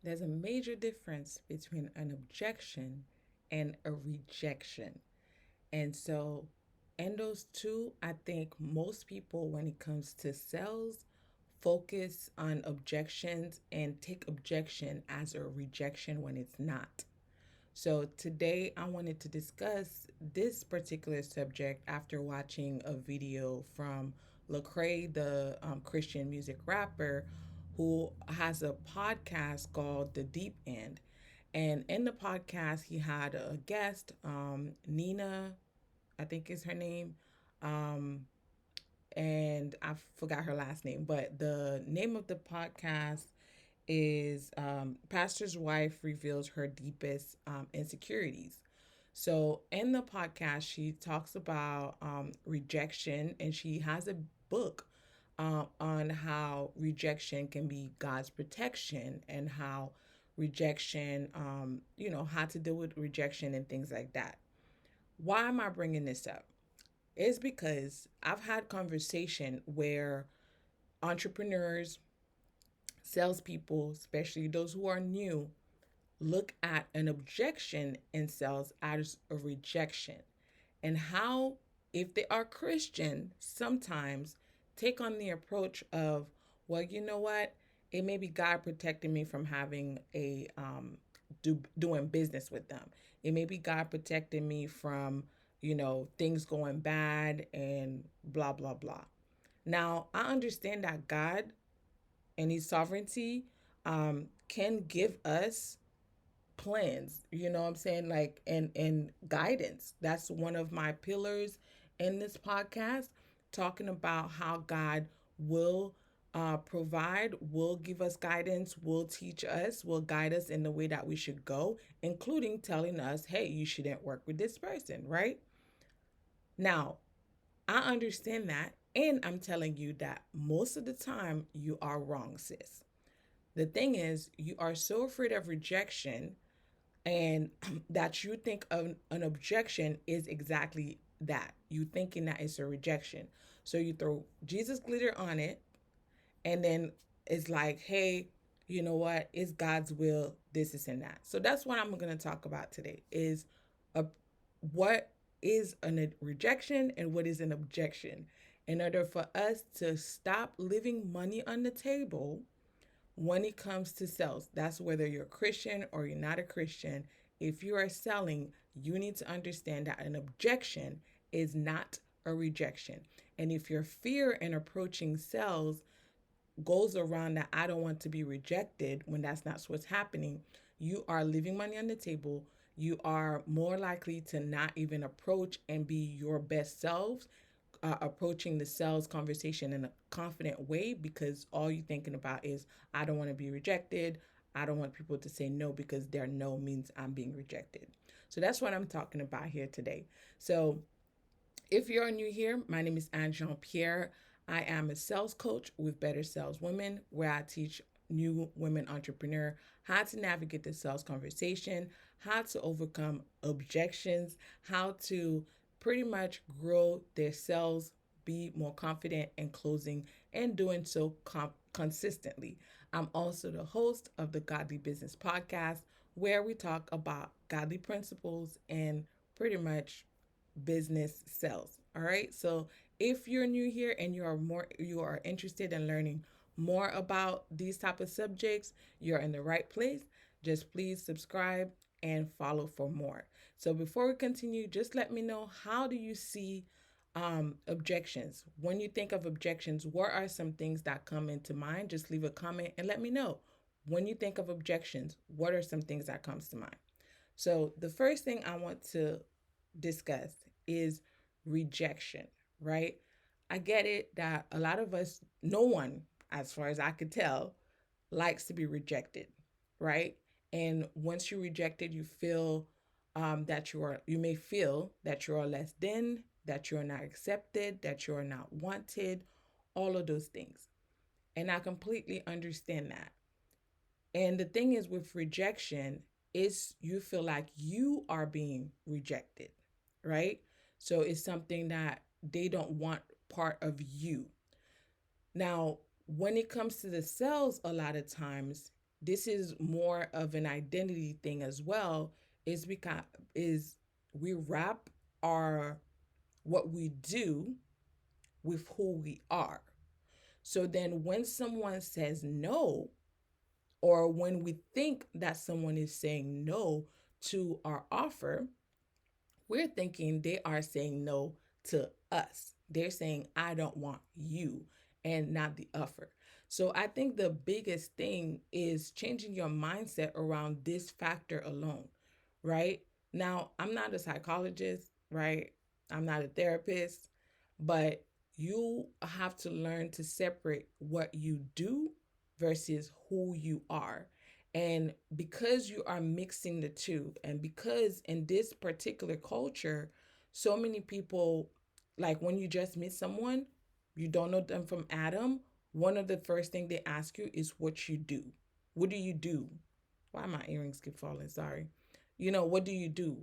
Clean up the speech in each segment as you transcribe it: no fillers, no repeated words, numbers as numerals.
There's a major difference between an objection and a rejection. And so, in those two, I think most people, when it comes to sales, focus on objections and take objection as a rejection when it's not. So, today I wanted to discuss this particular subject after watching a video from Lecrae, the Christian music rapper, who has a podcast called The Deep End. And in the podcast, he had a guest, Nina, I think is her name. Um, and I forgot her last name, but the name of the podcast is Pastor's Wife Reveals Her Deepest Insecurities. So, in the podcast, she talks about rejection, and she has a book on how rejection can be God's protection and how rejection, how to deal with rejection and things like that. Why am I bringing this up? It's because I've had conversation where entrepreneurs, salespeople, especially those who are new, look at an objection in sales as a rejection, and how, if they are Christian, sometimes take on the approach of, well, you know what? It may be God protecting me from having doing business with them. It may be God protecting me from, things going bad and blah, blah, blah. Now, I understand that God and his sovereignty can give us plans, you know what I'm saying, like, and guidance. That's one of my pillars in this podcast, talking about how God will provide, will give us guidance, will teach us, will guide us in the way that we should go, including telling us, hey, you shouldn't work with this person, right? Now, I understand that, and I'm telling you that most of the time you are wrong, sis. The thing is, you are so afraid of rejection, and that you think of an objection is exactly that. You thinking that it's a rejection. So you throw Jesus glitter on it, and then it's like, hey, you know what? It's God's will, this is and that. So that's what I'm going to talk about today is a, what is a rejection and what is an objection. In order for us to stop leaving money on the table when it comes to sales, that's whether you're a Christian or you're not a Christian. If you are selling, you need to understand that an objection is not a rejection. And if your fear in approaching sales goes around that I don't want to be rejected when that's not what's happening, you are leaving money on the table. You are more likely to not even approach and be your best selves, approaching the sales conversation in a confident way, because all you're thinking about is, I don't want to be rejected. I don't want people to say no because their no means I'm being rejected. So that's what I'm talking about here today. So if you're new here, my name is Anne Jean Pierre. I am a sales coach with Better Sales Women, where I teach new women entrepreneur how to navigate the sales conversation, how to overcome objections, how to pretty much grow their sales, be more confident in closing, and doing so consistently. I'm also the host of the Godly Business Podcast, where we talk about godly principles and pretty much business sales. All right. So if you're new here and you are interested in learning more about these type of subjects, you're in the right place. Just please subscribe and follow for more. So before we continue, just let me know, how do you see objections? When you think of objections, what are some things that come into mind? Just leave a comment and let me know. When you think of objections, what are some things that comes to mind? So the first thing I want to discuss is rejection, right? I get it that a lot of us, no one, as far as I could tell, likes to be rejected, right? And once you're rejected, you feel you may feel that you are less than, that you are not accepted, that you are not wanted, all of those things. And I completely understand that. And the thing is with rejection is you feel like you are being rejected, right? So it's something that they don't want part of you. Now, when it comes to the sales, a lot of times this is more of an identity thing as well, is because is we wrap our what we do with who we are. So then when someone says no, or when we think that someone is saying no to our offer, we're thinking they are saying no to us. They're saying, I don't want you, and not the offer. So I think the biggest thing is changing your mindset around this factor alone, right? Now, I'm not a psychologist, right? I'm not a therapist, but you have to learn to separate what you do versus who you are. And because you are mixing the two, and because in this particular culture, so many people, like when you just meet someone, you don't know them from Adam, one of the first thing they ask you is what you do. What do you do? Why my earrings keep falling? Sorry. What do you do?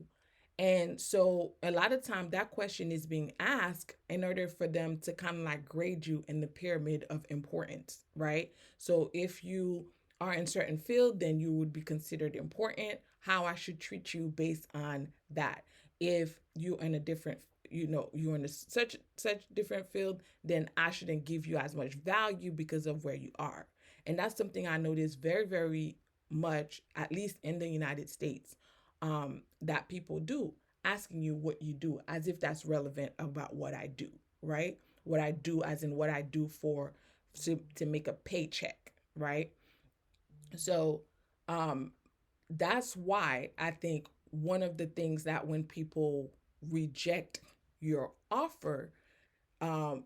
And so a lot of time that question is being asked in order for them to kind of like grade you in the pyramid of importance, right? So if you are in certain field, then you would be considered important. How I should treat you based on that. If you're in a different, you're in such different field, then I shouldn't give you as much value because of where you are. And that's something I notice very, very much, at least in the United States, that people do, asking you what you do as if that's relevant about what I do, right? What I do, as in what I do for to make a paycheck, right? So um, that's why I think one of the things that when people reject your offer, um,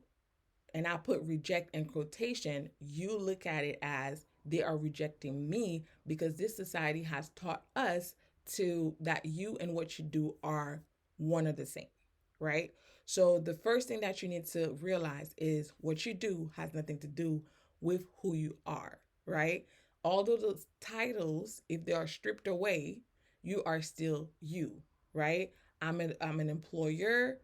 and I put reject in quotation, you look at it as they are rejecting me because this society has taught us to that you and what you do are one of the same, right? So the first thing that you need to realize is what you do has nothing to do with who you are, right? Although those titles, if they are stripped away, you are still you, right? I'm an employer.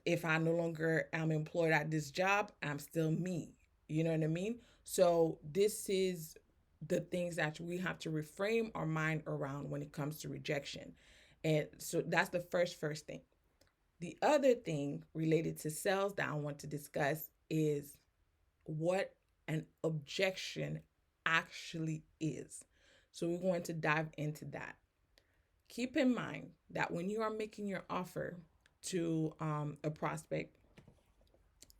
If I no longer am employed at this job, I'm still me. You know what I mean? So this is the things that we have to reframe our mind around when it comes to rejection. And so that's the first thing. The other thing related to sales that I want to discuss is what an objection actually is. So we're going to dive into that. Keep in mind that when you are making your offer to a prospect,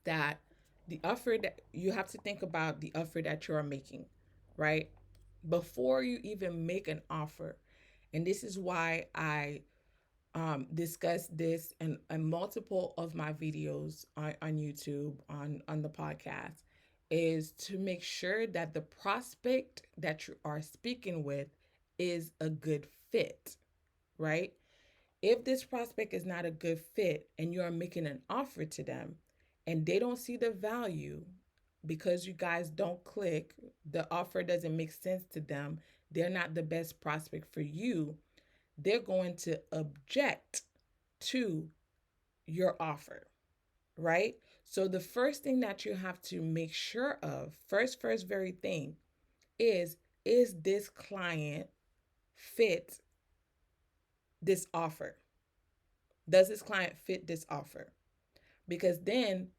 that the offer that you have to think about the offer that you are making, right? Before you even make an offer. And this is why I discuss this in multiple of my videos on YouTube, on the podcast, is to make sure that the prospect that you are speaking with is a good fit, right? If this prospect is not a good fit and you are making an offer to them and they don't see the value because you guys don't click, the offer doesn't make sense to them, they're not the best prospect for you, they're going to object to your offer, right? So the first thing that you have to make sure of, first very thing is this client fit this offer? Does this client fit this offer? Because then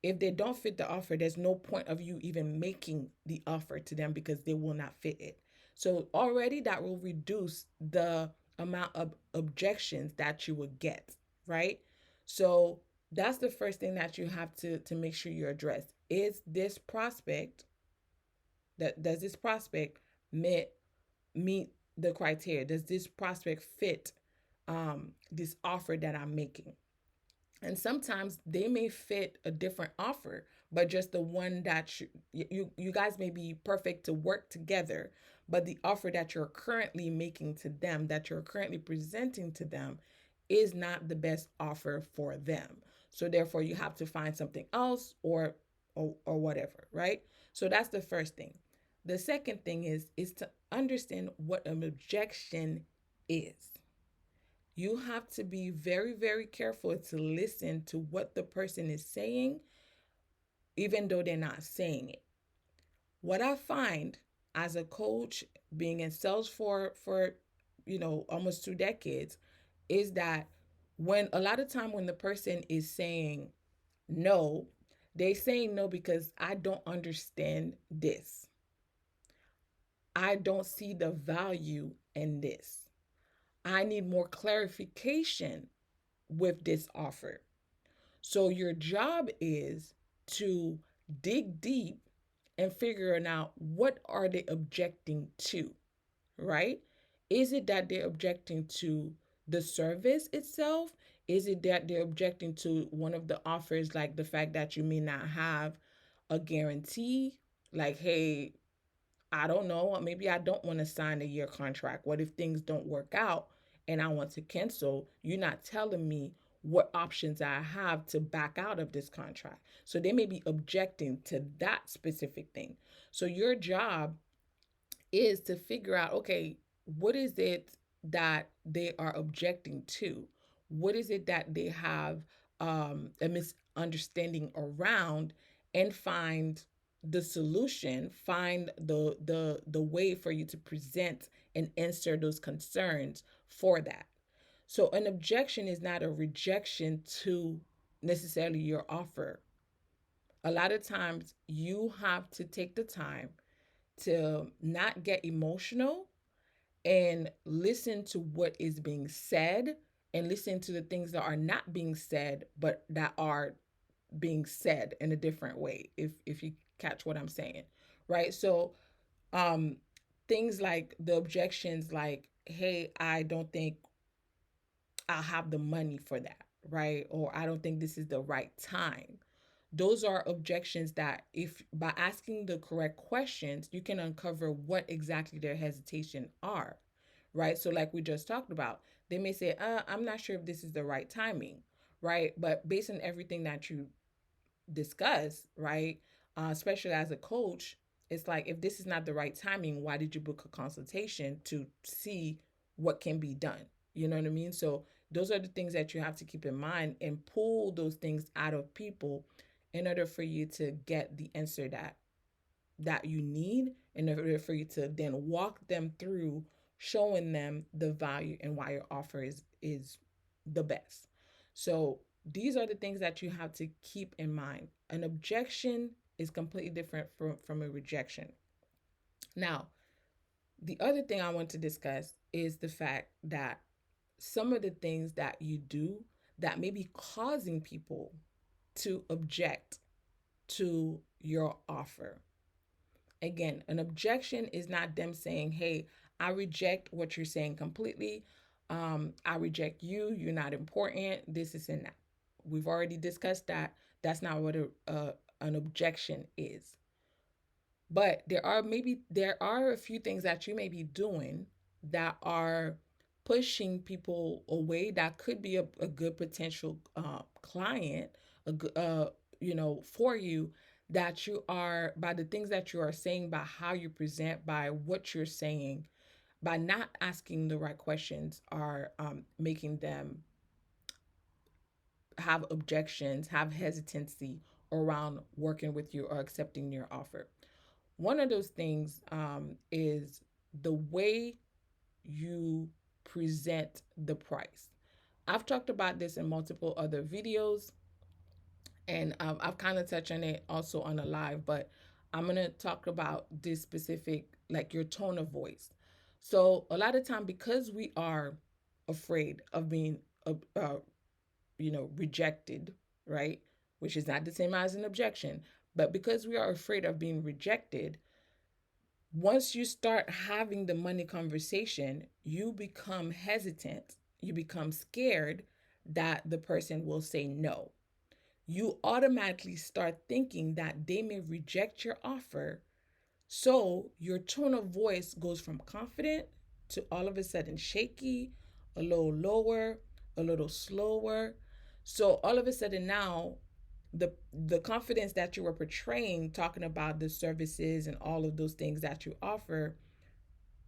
if they don't fit the offer, there's no point of you even making the offer to them because they will not fit it. So already that will reduce the amount of objections that you would get, right? So that's the first thing that you have to make sure you address. Is this prospect that does this prospect meet the criteria? Does this prospect fit this offer that I'm making? And sometimes they may fit a different offer, but just the one that you guys may be perfect to work together, but the offer that you're currently making to them, that you're currently presenting to them, is not the best offer for them. So therefore you have to find something else, or whatever, right? So that's the first thing. The second thing is to understand what an objection is. You have to be very, very careful to listen to what the person is saying, even though they're not saying it. What I find as a coach, being in sales for almost 2 decades, is that when a lot of time when the person is saying no, they saying no because I don't understand this. I don't see the value in this. I need more clarification with this offer. So your job is to dig deep and figuring out what are they objecting to, right? Is it that they're objecting to the service itself? Is it that they're objecting to one of the offers, like the fact that you may not have a guarantee? Like, hey, I don't know, maybe I don't want to sign a year contract. What if things don't work out and I want to cancel? You're not telling me what options I have to back out of this contract. So they may be objecting to that specific thing. So your job is to figure out, okay, what is it that they are objecting to? What is it that they have a misunderstanding around, and find the solution, find the way for you to present and answer those concerns for that. So an objection is not a rejection to necessarily your offer. A lot of times you have to take the time to not get emotional and listen to what is being said, and listen to the things that are not being said but that are being said in a different way, if you catch what I'm saying, right? So um things like the objections, like, hey, I don't think I'll have the money for that, right? Or I don't think this is the right time. Those are objections that, if by asking the correct questions, you can uncover what exactly their hesitation are, right? So like we just talked about, they may say, I'm not sure if this is the right timing, right? But based on everything that you discuss, right? Especially as a coach, it's like, if this is not the right timing, why did you book a consultation to see what can be done? You know what I mean? So those are the things that you have to keep in mind and pull those things out of people in order for you to get the answer that you need, in order for you to then walk them through showing them the value and why your offer is the best. So these are the things that you have to keep in mind. An objection is completely different from a rejection. Now, the other thing I want to discuss is the fact that some of the things that you do that may be causing people to object to your offer. Again, an objection is not them saying, hey, I reject what you're saying completely. I reject you. You're not important. This is and that. We've already discussed that. That's not what an objection is. But there are a few things that you may be doing that are pushing people away that could be a good potential client, a good for you, that you are, by the things that you are saying, by how you present, by what you're saying, by not asking the right questions, are making them have objections, have hesitancy around working with you or accepting your offer. One of those things is the way you present the price. I've talked about this in multiple other videos, and I've kind of touched on it also on a live, but I'm going to talk about this specific, like your tone of voice. So a lot of time, because we are afraid of being rejected, right? Which is not the same as an objection, but because we are afraid of being rejected, once you start having the money conversation, you become hesitant. You become scared that the person will say no. You automatically start thinking that they may reject your offer. So your tone of voice goes from confident to all of a sudden shaky, a little lower, a little slower. So all of a sudden now, the confidence that you were portraying, talking about the services and all of those things that you offer,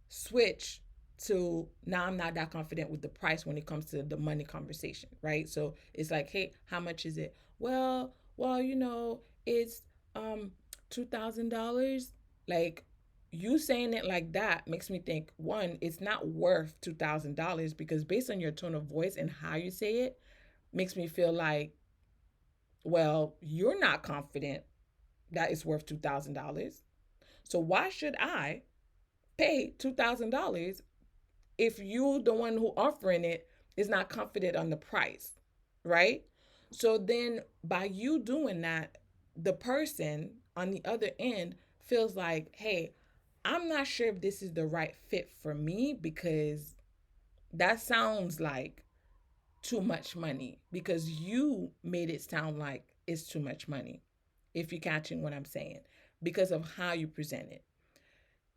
switch to, now I'm not that confident with the price when it comes to the money conversation, right? So it's like, hey, how much is it? Well, it's $2,000. Like, you saying it like that makes me think, one, it's not worth $2,000, because based on your tone of voice and how you say it, makes me feel like, well, you're not confident that it's worth $2,000. So why should I pay $2,000 if you, the one who offering it, is not confident on the price, right? So then by you doing that, the person on the other end feels like, hey, I'm not sure if this is the right fit for me, because that sounds like too much money, because you made it sound like it's too much money, if you're catching what I'm saying, because of how you present it.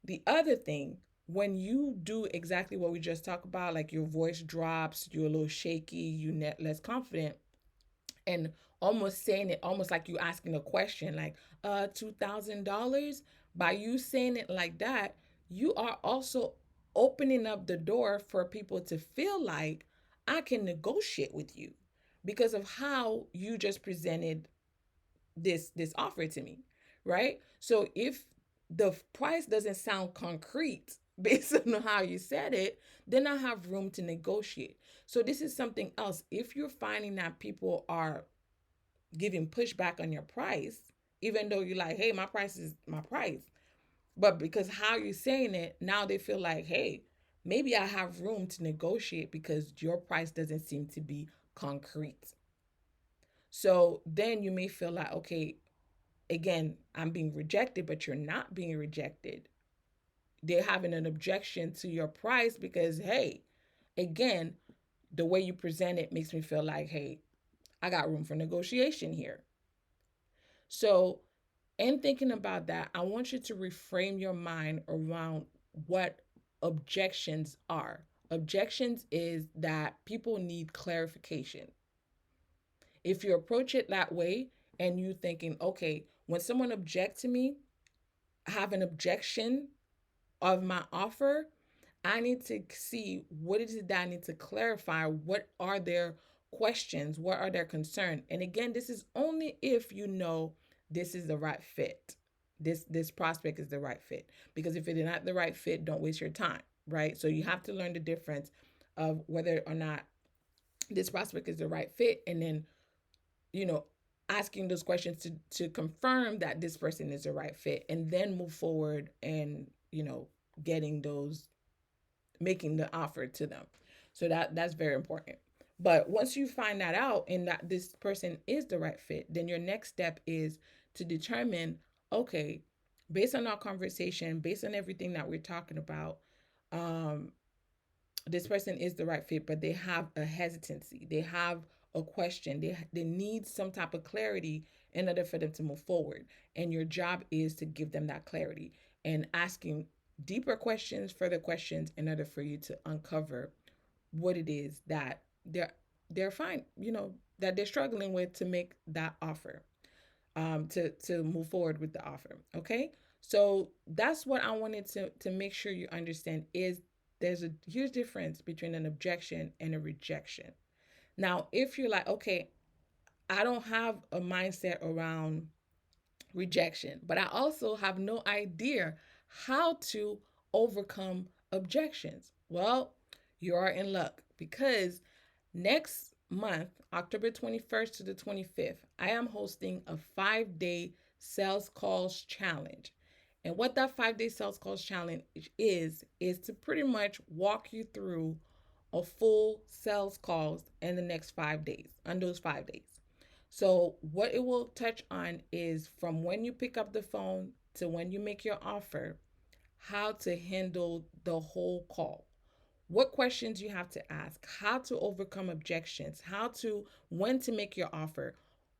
The other thing, when you do exactly what we just talked about, like your voice drops, you're a little shaky, you net less confident, and almost saying it almost like you asking a question, like, $2,000. By you saying it like that, you are also opening up the door for people to feel like I can negotiate with you, because of how you just presented this offer to me, right? So if the price doesn't sound concrete based on how you said it, then I have room to negotiate. So this is something else. If you're finding that people are giving pushback on your price, even though you're like, hey, my price is my price, but because how you're saying it, now they feel like, hey, maybe I have room to negotiate because your price doesn't seem to be concrete. So then you may feel like, okay, again, I'm being rejected, but you're not being rejected. They're having an objection to your price because, hey, again, the way you present it makes me feel like, hey, I got room for negotiation here. So, in thinking about that, I want you to reframe your mind around what objections are. Objections is that people need clarification. If you approach it that way and you thinking, okay, when someone objects to me, I have an objection of my offer, I need to see what is it that I need to clarify. What are their questions? What are their concerns? And again, this is only if you know this is the right fit. This prospect is the right fit. Because if it is not the right fit, don't waste your time, right? So you have to learn the difference of whether or not this prospect is the right fit, and then, you know, asking those questions to confirm that this person is the right fit, and then move forward and, getting those, making the offer to them. So that's very important. But once you find that out and that this person is the right fit, then your next step is to determine, okay, based on our conversation, based on everything that we're talking about, um, this person is the right fit, but they have a hesitancy. They have a question. They need some type of clarity in order for them to move forward. And your job is to give them that clarity and asking deeper questions, further questions, in order for you to uncover what it is that they're fine, that they're struggling with, to make that offer, to move forward with the offer. Okay, so that's what I wanted to make sure you understand, is there's a huge difference between an objection and a rejection. Now, if you're like, okay, I don't have a mindset around rejection, but I also have no idea how to overcome objections. Well, you are in luck, because next month, October 21st to the 25th, I am hosting a 5-day sales calls challenge. And what that 5-day sales calls challenge is to pretty much walk you through a full sales calls in the next 5 days, on those 5 days. So, what it will touch on is from when you pick up the phone to when you make your offer, how to handle the whole call, what questions you have to ask, how to overcome objections, how to, when to make your offer,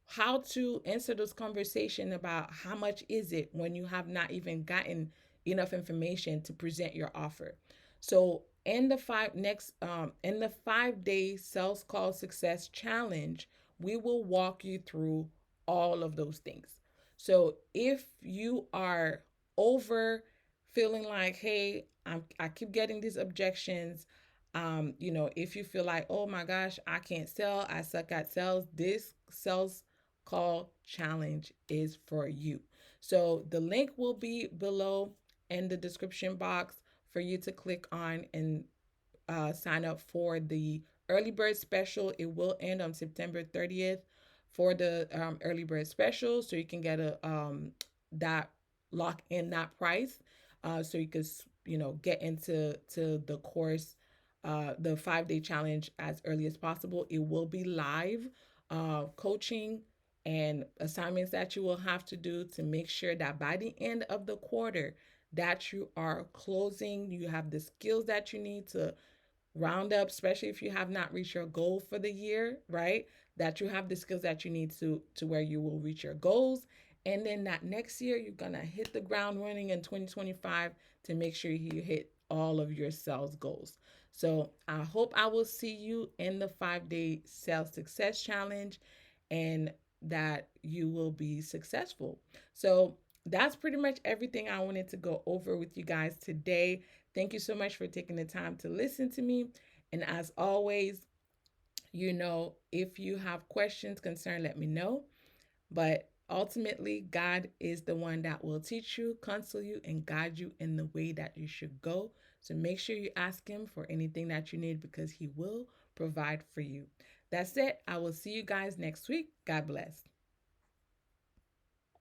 how to answer those conversations about how much is it when you have not even gotten enough information to present your offer. So in the 5-day sales call success challenge, we will walk you through all of those things. So if you are over feeling like, hey, I keep getting these objections, if you feel like, oh my gosh, I can't sell, I suck at sales, this sales call challenge is for you. So the link will be below. in the description box for you to click on and sign up for the early bird special. It will end on September 30th for the early bird special, so you can get a that lock in that price, so you could get into the course, the 5 day challenge as early as possible. It will be live coaching and assignments that you will have to do to make sure that by the end of the quarter that you are closing, you have the skills that you need to round up, especially if you have not reached your goal for the year, right? That you have the skills that you need to where you will reach your goals. And then that next year, you're going to hit the ground running in 2025 to make sure you hit all of your sales goals. So I hope I will see you in the 5 day sales success challenge and that you will be successful. So that's pretty much everything I wanted to go over with you guys today. Thank you so much for taking the time to listen to me. And as always, if you have questions, concern, let me know. But ultimately, God is the one that will teach you, counsel you, and guide you in the way that you should go. So make sure you ask Him for anything that you need because He will provide for you. That's it. I will see you guys next week. God bless.